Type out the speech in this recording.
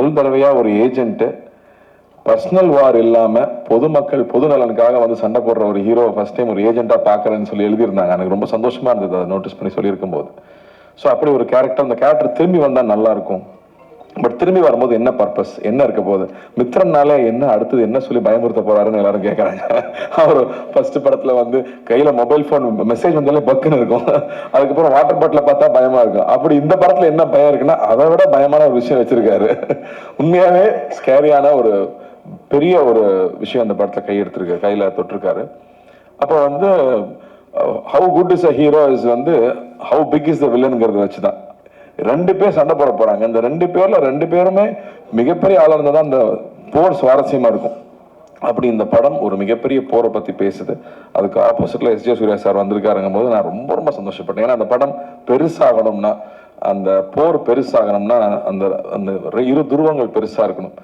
முதல் தடவையா ஒரு ஏஜென்ட் பர்சனல் வார் இல்லாம பொதுமக்கள் பொது நலனுக்காக வந்து சண்டை போடுற ஒரு ஹீரோ ஃபர்ஸ்ட் டைம் ஒரு ஏஜென்ட்டா பாக்குறேன்னு சொல்லி எழுதியிருந்தாங்க. எனக்கு ரொம்ப சந்தோஷமா இருந்தது அதை நோட்டீஸ் பண்ணி சொல்லியிருக்கும் போது. ஸோ அப்படி ஒரு கேரக்டர், அந்த கேரக்டர் திரும்பி வந்தா நல்லா இருக்கும். பட் திரும்பி வரும்போது என்ன பர்பஸ், என்ன இருக்க போகுது, மித்ரன்னாலே என்ன அடுத்தது என்ன சொல்லி பயமுறுத்த போறாருன்னு எல்லாரும் கேட்கறாங்க. அவர் ஃபர்ஸ்ட் படத்துல வந்து கையில மொபைல் போன் மெசேஜ் வந்தாலே பக்குன்னு இருக்கும், அதுக்கப்புறம் வாட்டர் பாட்டில பார்த்தா பயமா இருக்கும். அப்படி இந்த படத்துல என்ன பயம் இருக்குன்னா அதை விட பயமான ஒரு விஷயம் வச்சிருக்காரு. உண்மையாவே ஸ்கேரியான ஒரு பெரிய ஒரு விஷயம் அந்த படத்துல கையெடுத்திருக்காரு, கையில தொட்டிருக்காரு. அப்போ வந்து how good is a hero is வந்து ஹவு பிக் இஸ் த வில்லன்ங்கிறத வச்சுதான் ரெண்டு பேர் சண்டை போட போறாங்க. இந்த ரெண்டு பேர்ல ரெண்டு பேருமே மிகப்பெரிய ஆளா இருந்தா தான் அந்த போர் சுவாரஸ்யமா இருக்கும். அப்படி இந்த படம் ஒரு மிகப்பெரிய போரை பத்தி பேசுது. அதுக்கு ஆப்போசிட்ல எஸ் ஜே சூர்யா சார் வந்திருக்காருங்கும் போது நான் ரொம்ப ரொம்ப சந்தோஷப்பட்டேன். ஏன்னா அந்த படம் பெருசாகணும்னா, அந்த போர் பெருசாகணும்னா அந்த அந்த இரு துருவங்கள் பெருசா இருக்கணும்.